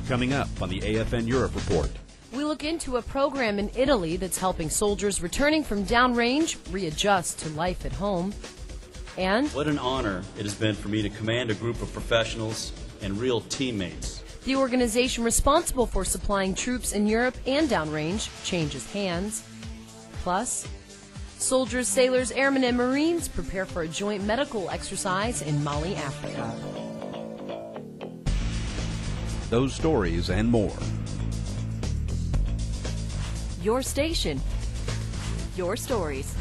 Coming up on the AFN Europe Report. We look into a program in Italy that's helping soldiers returning from downrange readjust to life at home. And what an honor it has been for me to command a group of professionals and real teammates. The organization responsible for supplying troops in Europe and downrange changes hands. Plus, soldiers, sailors, airmen, and Marines prepare for a joint medical exercise in Mali, Africa. Those stories and more. Your station, your stories.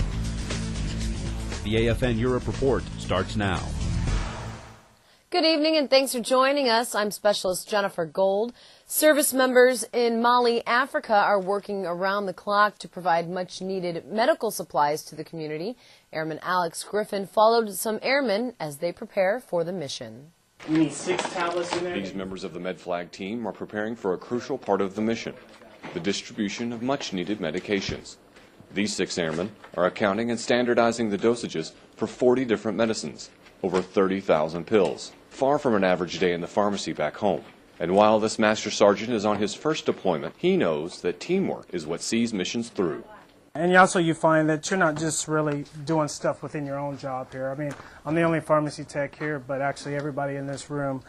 The AFN Europe Report starts now. Good evening and thanks for joining us. I'm Specialist Jennifer Gold. Service members in Mali, Africa are working around the clock to provide much needed medical supplies to the community. Airman Alex Griffin followed some airmen as they prepare for the mission. You need 6 tablets in there? These members of the Medflag team are preparing for a crucial part of the mission, the distribution of much needed medications. These 6 airmen are accounting and standardizing the dosages for 40 different medicines, over 30,000 pills, far from an average day in the pharmacy back home. And while this Master Sergeant is on his first deployment, he knows that teamwork is what sees missions through. And also you find that you're not just really doing stuff within your own job here. I mean, I'm the only pharmacy tech here, but actually everybody in this room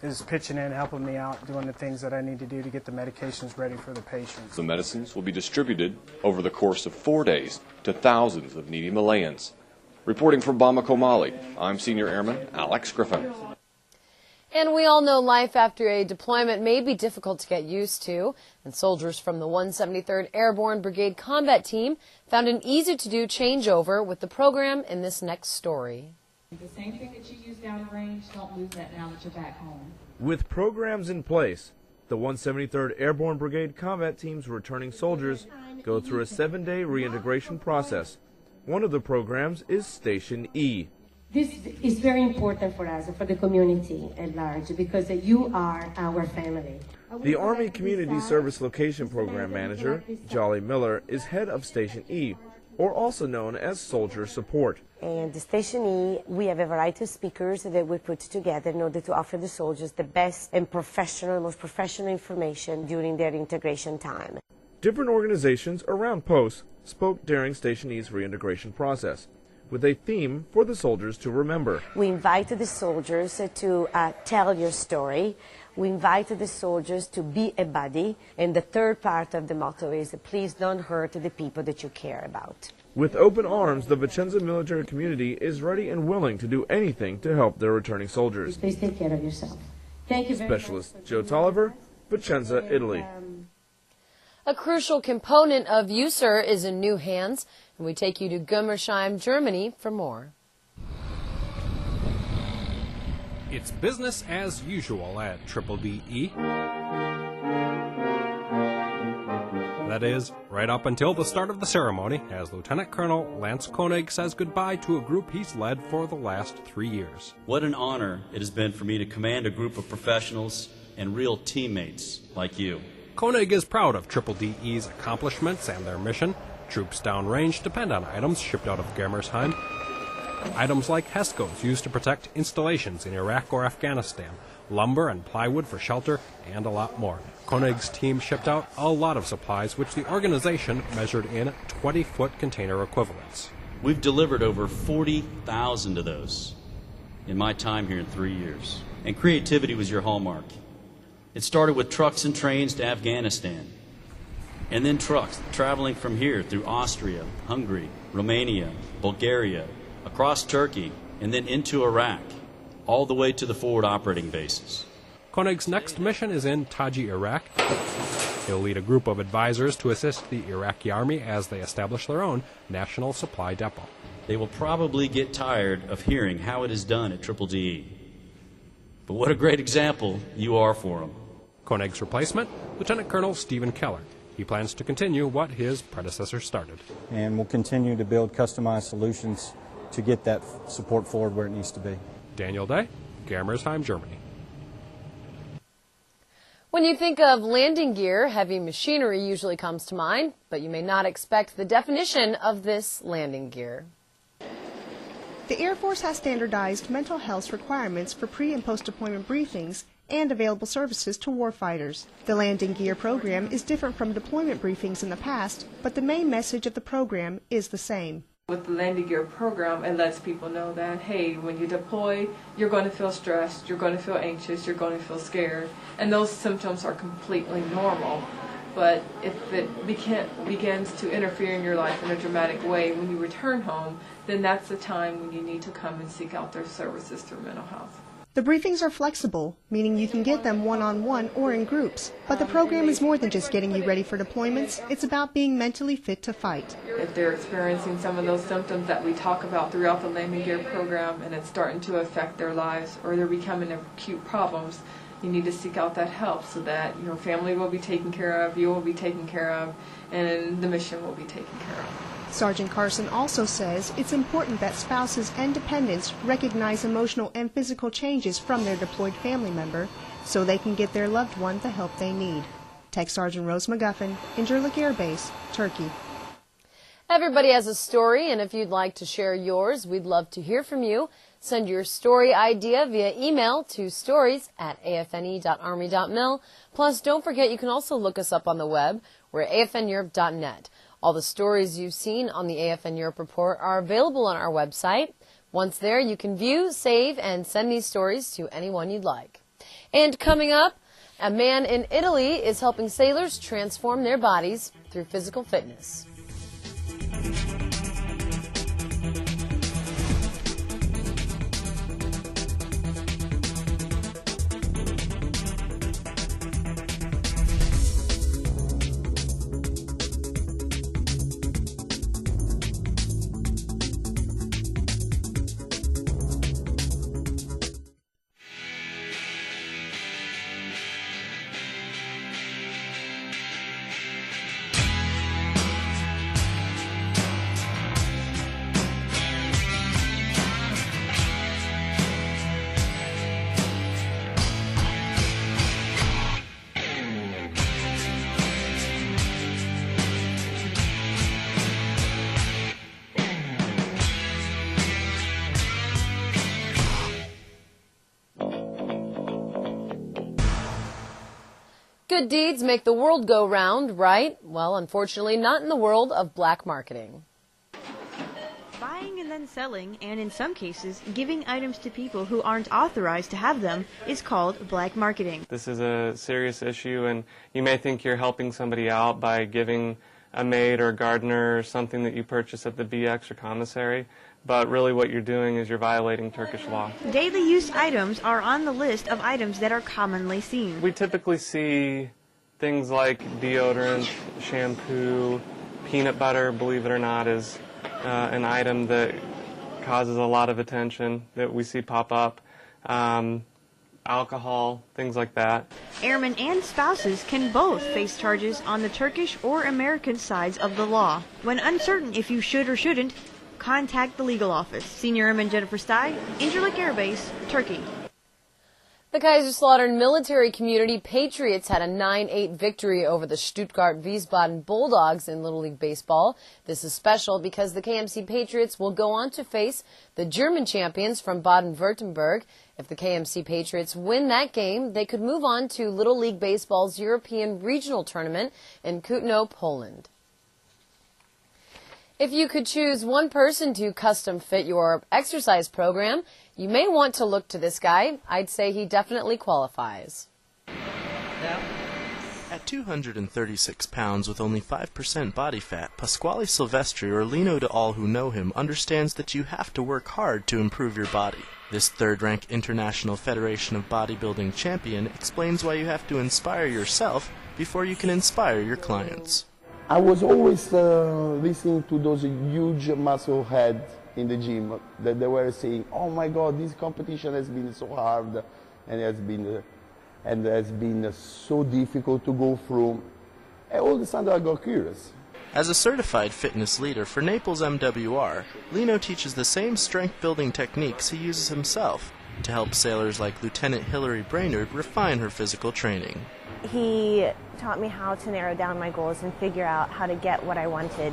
is pitching in, helping me out, doing the things that I need to do to get the medications ready for the patients. The medicines will be distributed over the course of 4 days to thousands of needy Malayans. Reporting from Bamako, Mali, I'm Senior Airman Alex Griffin. And we all know life after a deployment may be difficult to get used to, and soldiers from the 173rd Airborne Brigade Combat Team found an easy-to-do changeover with the program in this next story. The same thing that you use downrange, don't lose that now that you're back home. With programs in place, the 173rd Airborne Brigade Combat Team's returning soldiers go through a 7-day reintegration process. One of the programs is Station E. This is very important for us, for the community at large, because you are our family. The Army Community Service Location Program Manager, Jolly Miller, is head of Station E, or also known as Soldier Support. And the Station E, we have a variety of speakers that we put together in order to offer the soldiers the best and most professional information during their integration time. Different organizations around posts spoke during Station E's reintegration process, with a theme for the soldiers to remember. We invited the soldiers to tell your story. We invited the soldiers to be a buddy. And the third part of the motto is, please don't hurt the people that you care about. With open arms, the Vicenza military community is ready and willing to do anything to help their returning soldiers. Please take care of yourself. Thank you very much. Specialist Joe Tolliver, Vicenza, Italy. A crucial component of USER is in new hands, and we take you to Germersheim, Germany for more. It's business as usual at DDE. That is, right up until the start of the ceremony, as Lieutenant Colonel Lance Koenig says goodbye to a group he's led for the last 3 years. What an honor it has been for me to command a group of professionals and real teammates like you. Koenig is proud of DDE's accomplishments and their mission. Troops downrange depend on items shipped out of Germersheim. Items like HESCOs used to protect installations in Iraq or Afghanistan, lumber and plywood for shelter, and a lot more. Koenig's team shipped out a lot of supplies, which the organization measured in 20-foot container equivalents. We've delivered over 40,000 of those in my time here in 3 years. And creativity was your hallmark. It started with trucks and trains to Afghanistan, and then trucks traveling from here through Austria, Hungary, Romania, Bulgaria, across Turkey, and then into Iraq, all the way to the forward operating bases. Koenig's next mission is in Taji, Iraq. He'll lead a group of advisors to assist the Iraqi Army as they establish their own national supply depot. They will probably get tired of hearing how it is done at DDE. But what a great example you are for them. Koenig's replacement, Lieutenant Colonel Stephen Keller. He plans to continue what his predecessor started. And we'll continue to build customized solutions to get that support forward where it needs to be. Daniel Day, Germersheim, Germany. When you think of landing gear, heavy machinery usually comes to mind, but you may not expect the definition of this landing gear. The Air Force has standardized mental health requirements for pre- and post-deployment briefings and available services to warfighters. The landing gear program is different from deployment briefings in the past, but the main message of the program is the same. With the landing gear program, it lets people know that, hey, when you deploy, you're going to feel stressed, you're going to feel anxious, you're going to feel scared, and those symptoms are completely normal. But if it begins to interfere in your life in a dramatic way when you return home, then that's the time when you need to come and seek out their services through mental health. The briefings are flexible, meaning you can get them one-on-one or in groups. But the program is more than just getting you ready for deployments. It's about being mentally fit to fight. If they're experiencing some of those symptoms that we talk about throughout the landing gear program and it's starting to affect their lives or they're becoming acute problems, you need to seek out that help so that your family will be taken care of, you will be taken care of, and the mission will be taken care of. Sergeant Carson also says it's important that spouses and dependents recognize emotional and physical changes from their deployed family member so they can get their loved one the help they need. Tech Sergeant Rose McGuffin, Incirlik Air Base, Turkey. Everybody has a story, and if you'd like to share yours, we'd love to hear from you. Send your story idea via email to stories@afne.army.mil. Plus, don't forget you can also look us up on the web. We're at afneurope.net. All the stories you've seen on the AFN Europe Report are available on our website. Once there, you can view, save, and send these stories to anyone you'd like. And coming up, a man in Italy is helping sailors transform their bodies through physical fitness. Good deeds make the world go round, right? Well, unfortunately, not in the world of black marketing. Buying and then selling, and in some cases, giving items to people who aren't authorized to have them is called black marketing. This is a serious issue, and you may think you're helping somebody out by giving a maid or a gardener something that you purchase at the BX or commissary, but really what you're doing is you're violating Turkish law. Daily use items are on the list of items that are commonly seen. We typically see things like deodorant, shampoo, peanut butter, believe it or not, is an item that causes a lot of attention that we see pop up. Alcohol, things like that. Airmen and spouses can both face charges on the Turkish or American sides of the law. When uncertain if you should or shouldn't, contact the legal office. Senior Airman Jennifer Stye, Incirlik Air Base, Turkey. The Kaiserslautern military community Patriots had a 9-8 victory over the Stuttgart Wiesbaden Bulldogs in Little League Baseball. This is special because the KMC Patriots will go on to face the German champions from Baden-Württemberg. If the KMC Patriots win that game, they could move on to Little League Baseball's European Regional Tournament in Kutno, Poland. If you could choose one person to custom fit your exercise program, you may want to look to this guy. I'd say he definitely qualifies. At 236 pounds with only 5% body fat, Pasquale Silvestri, or Lino to all who know him, understands that you have to work hard to improve your body. This third-rank International Federation of Bodybuilding champion explains why you have to inspire yourself before you can inspire your clients. I was always listening to those huge muscle heads in the gym that they were saying, "Oh my God, this competition has been so hard and has been so difficult to go through." And all of a sudden I got curious. As a certified fitness leader for Naples MWR, Lino teaches the same strength-building techniques he uses himself to help sailors like Lieutenant Hillary Brainerd refine her physical training. He taught me how to narrow down my goals and figure out how to get what I wanted.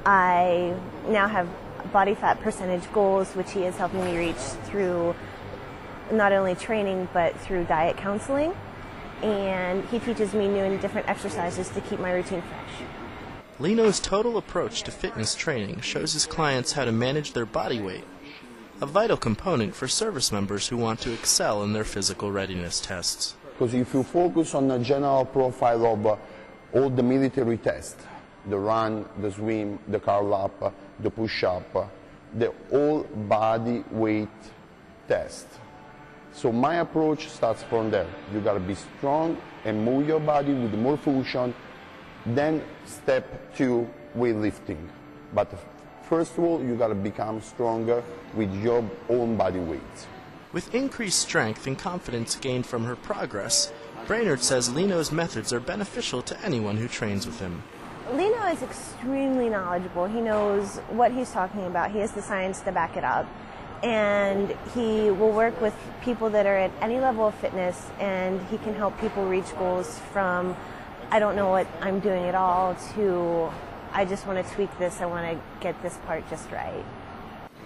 I now have body fat percentage goals, which he is helping me reach through not only training but through diet counseling, and he teaches me new and different exercises to keep my routine fresh. Lino's total approach to fitness training shows his clients how to manage their body weight, a vital component for service members who want to excel in their physical readiness tests. Because if you focus on the general profile of all the military tests, the run, the swim, the curl up, the push up, the all body weight test. So my approach starts from there. You got to be strong and move your body with more function. Then step 2, weightlifting. But first of all, you got to become stronger with your own body weight. With increased strength and confidence gained from her progress, Brainerd says Lino's methods are beneficial to anyone who trains with him. Lino is extremely knowledgeable. He knows what he's talking about. He has the science to back it up. And he will work with people that are at any level of fitness, and he can help people reach goals from, I don't know what I'm doing at all, to I just want to tweak this, I want to get this part just right.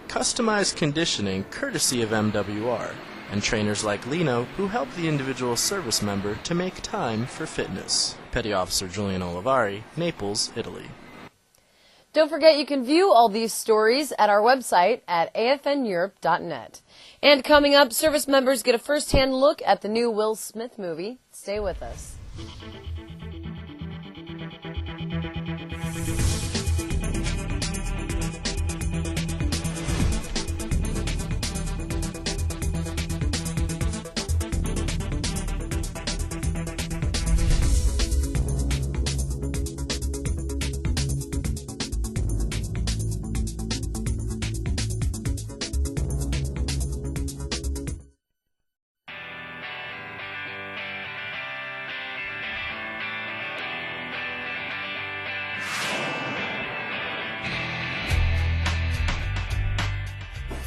Customized conditioning courtesy of MWR, and trainers like Lino who help the individual service member to make time for fitness. Petty Officer Julian Olivari, Naples, Italy. Don't forget you can view all these stories at our website at afneurope.net. And coming up, service members get a first-hand look at the new Will Smith movie. Stay with us.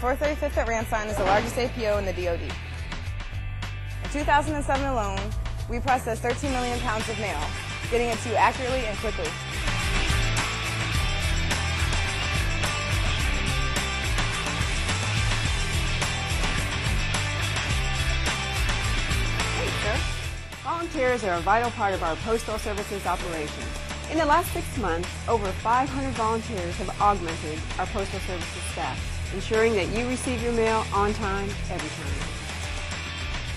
The 435th at Ransine is the largest APO in the DoD. In 2007 alone, we processed 13 million pounds of mail, getting it to you accurately and quickly. Thanks, sir. Volunteers are a vital part of our Postal Services operation. In the last 6 months, over 500 volunteers have augmented our Postal Services staff, ensuring that you receive your mail on time, every time.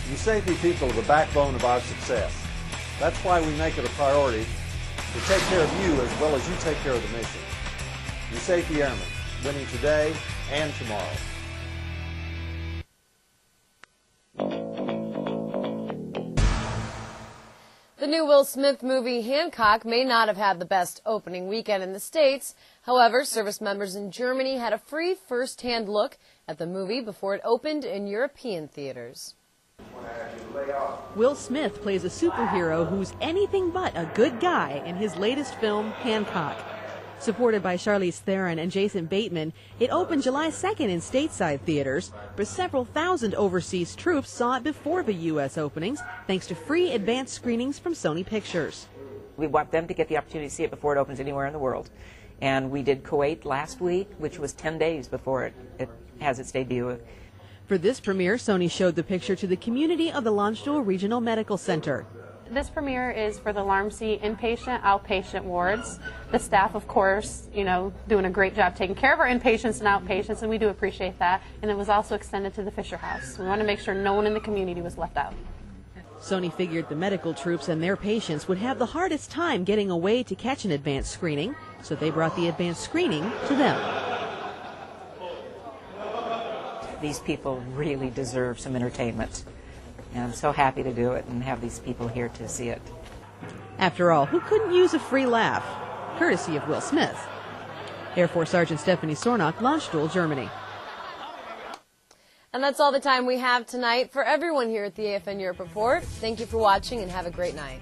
You safety people are the backbone of our success. That's why we make it a priority to take care of you as well as you take care of the mission. You Safety Airmen, winning today and tomorrow. The new Will Smith movie, Hancock, may not have had the best opening weekend in the States. However, service members in Germany had a free first-hand look at the movie before it opened in European theaters. Will Smith plays a superhero who's anything but a good guy in his latest film, Hancock. Supported by Charlize Theron and Jason Bateman, it opened July 2nd in stateside theaters, but several thousand overseas troops saw it before the U.S. openings, thanks to free advanced screenings from Sony Pictures. We want them to get the opportunity to see it before it opens anywhere in the world. And we did Kuwait last week, which was 10 days before it has its debut. For this premiere, Sony showed the picture to the community of the Landstuhl Regional Medical Center. This premiere is for the LARMC inpatient, outpatient wards. The staff, of course, doing a great job taking care of our inpatients and outpatients, and we do appreciate that. And it was also extended to the Fisher House. We want to make sure no one in the community was left out. Sony figured the medical troops and their patients would have the hardest time getting away to catch an advanced screening, so they brought the advanced screening to them. These people really deserve some entertainment. And I'm so happy to do it and have these people here to see it. After all, who couldn't use a free laugh? Courtesy of Will Smith. Air Force Sergeant Stephanie Sornock, Landstuhl, Germany. And that's all the time we have tonight. For everyone here at the AFN Europe Report, thank you for watching and have a great night.